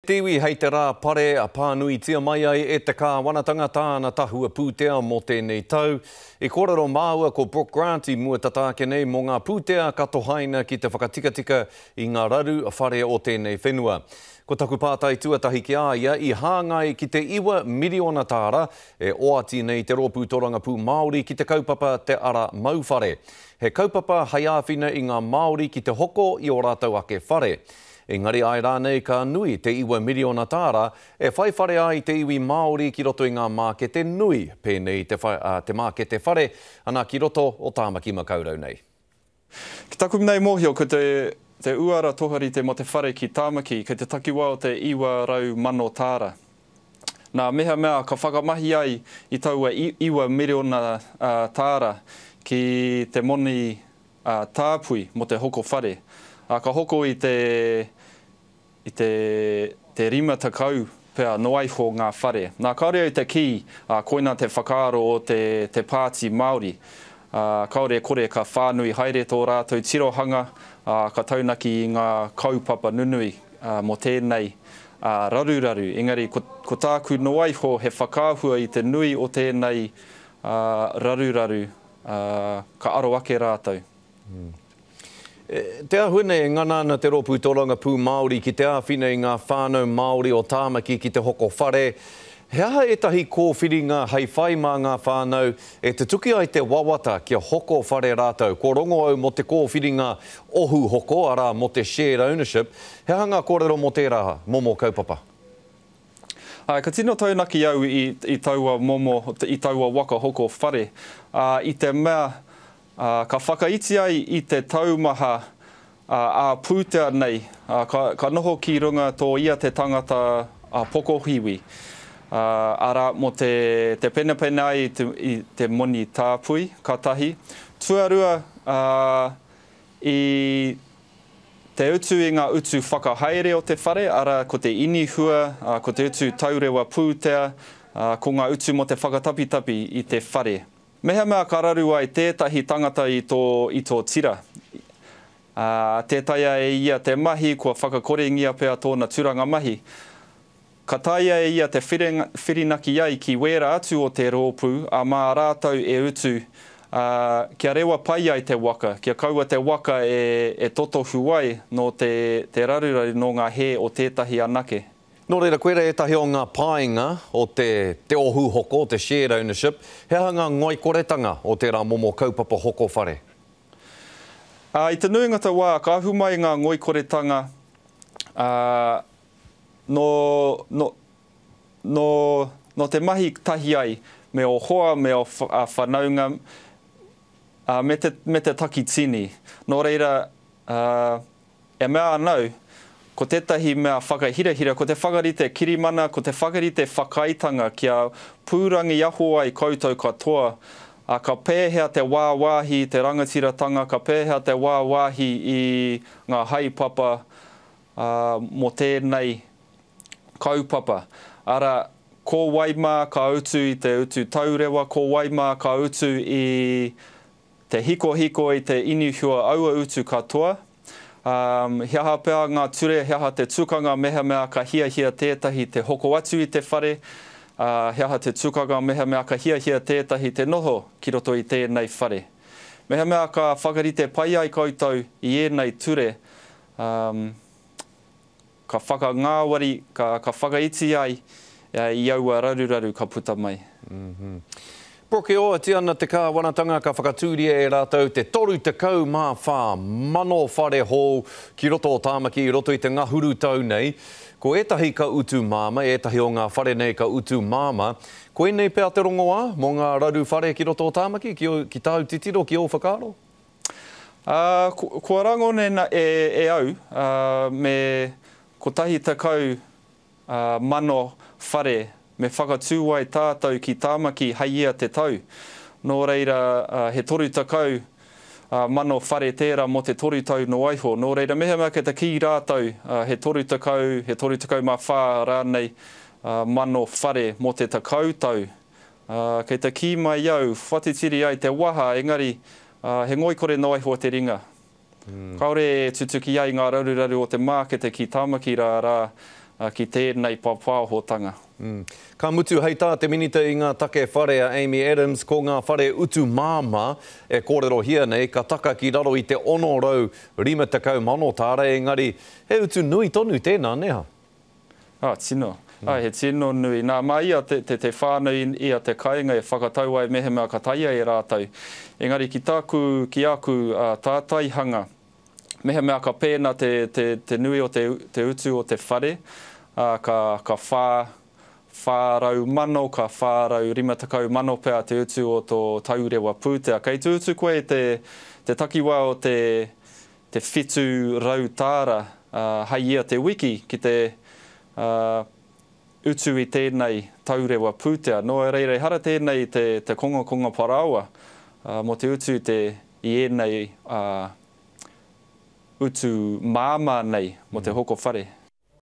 Tiwi hei te rā pare a pānui tia mai ai e te kāwanatanga tāna tahua pūtea mō tēnei tau. I kōrero māua ko Brooke Grant I mua tatāke nei mō ngā pūtea katohaina ki te whakatikatika I ngā raru a whare o tēnei whenua. Ko taku pātai tuatahi ki āia I hāngai ki te 1 miliona tāra e oati nei te rōpū toranga pū Māori ki te kaupapa te ara mauwhare. He kaupapa haiāwhina I ngā Māori ki te hoko I o rātau ake whare. Engari ai rānei ka nui te 1 miliona tāra e whai whare ai te iwi Māori ki roto I ngā mākete nui pēnei te mākete whare ana ki roto o Tāmaki Makaurau nei. Ki taku nei mōhio ko te uara toharite mo te whare ki Tāmaki kei te takiwā o te 200,000 tāra. Nā mea ka whakamahi ai I taua 1 miliona tāra ki te moni tāpui mo te hoko whare. Ka hoko I te rima takau pēr noaiho ngā whare. Nā kaore I te ki, koina te whakaaro o te pāti Māori. Kaore kore ka whānui haere tō rātou tirohanga, ka taunaki I ngā kaupapa nunui mo tēnei raruraru. Engari, ko tāku noaiho he whakāhua I te nui o tēnei raruraru ka aro ake rātou. Te ahune e ngana ana te rōpū toranga pū Māori ki te āwhina I ngā whānau Māori o Tāmaki ki te hoko whare. He aha etahi kōwhiringa hei whai mā ngā whānau e te tuki ai te wawata kia hoko whare rātou. Ko rongo au mo te kōwhiringa ohu hoko, ara mo te shared ownership. He aha ngā kōrero mo te raha, momo kaupapa? Ka tino taunaki au I taua momo, I taua waka hoko whare. I te mea ka whakaiti ai I te taumaha a pūtea nei, ka noho ki runga tō ia te tangata pokohiwi. Ara mo te penapena ai I te moni tāpui, ka tahi. Tuarua I te utu I ngā utu whakahaere o te whare, ara ko te inihua, ko te utu taurewa pūtea, ko ngā utu mo te whakatapitapi I te whare. Mea ka raru ai tētahi tangata I tō tira. Tētaia e ia te mahi kua whakakorengia pēr tōna turanga mahi. Ka taia e ia te whirinaki ai ki wera atu o te rōpū, a mā rātau e utu kia rewa pai ai te waka, kia kaua te waka e totohu ai no te rarurari no ngā he o tētahi anake. Nō reira, koe reira etahi o ngā pāinga o te ohu hoko, te shared ownership. He aha ngā ngoikoretanga o te rā momo kaupapa hoko whare? I te nuingata wā, ka ahu mai ngā ngoikoretanga no te mahi tahi ai, me o hoa, me o whanaunga, me te takitini. Nō reira, e mea anau, ko tētahi mea whakahirahira, ko te whakarite kirimana, ko te whakarite whakaitanga kia pūrangi aho ai koutou katoa, ka pēhea te wāwāhi, te rangatiratanga, ka pēhea te wāwāhi I ngā haipapa mo tēnei kaupapa. Ara, ko waima ka utu I te utu taurewa, ko waima ka utu I te hiko I te inihua aua utu katoa. Hiaha pēr ngā ture, hiaha te tukanga mea ka hia tētahi te hoko atu I te whare, hiaha te tukanga mea ka hia tētahi te noho ki roto I tēnei whare. Mea ka whakarite pai ai koutou I ēnei ture, ka whakangāwari, ka whakaiti ai I aua raruraru ka puta mai. Brooke, o ati ana te kāwanatanga ka whakatūria e rātou te 30 mā whā mano whare hou ki roto o Tāmaki, I roto I te ngahuru tau nei. Ko etahi ka utu māma, etahi o ngā whare nei ka utu māma. Ko e nei pēr te rongoā mō ngā raru whare ki roto o Tāmaki, ki tāu titiro, ki o whakaaro? Kua rangone e au, me ko tahi takau mano whare, me whakatū ai tātou ki Tāmaki haia te tau. Nō reira, he 30 mano whare tērā mo te 30 tau no aiho. Nō reira, mea ke te ki rātou, he 30 mā whā rānei mano whare mo te takau tau. Kei te ki mai au, whatitiri ai te waha, engari, he ngoikore no aiho te ringa. Kaore tutuki ai ngā raruraru o te mākete ki Tāmaki rā, ki tēnei pāpāhotanga. Ka mutu hei tā te minita i ngā take whare a Amy Adams ko ngā whare utu māma e kōrero hia nei, ka taka ki raro i te 650 mano tāra, engari he utu nui tonu tēnā, neha? Tino. He tino nui. Nā mai ia te whānui ia te kāinga e whakatau ai mehe mea ka taia e rātau. Engari ki aku tātaihanga, mehe mea ka pēna te nui o te utu o te whare, ka whārau mano, ka whārau 50 mano pēr te utu o tō taurewa pūtea. Kei tu utu koe te takiwa o te whitu rau tāra hei ia te wiki ki te utu i tēnei taurewa pūtea. No reire hara tēnei te konga paraua mo te utu i enei utu māma nei mo te hoko whare.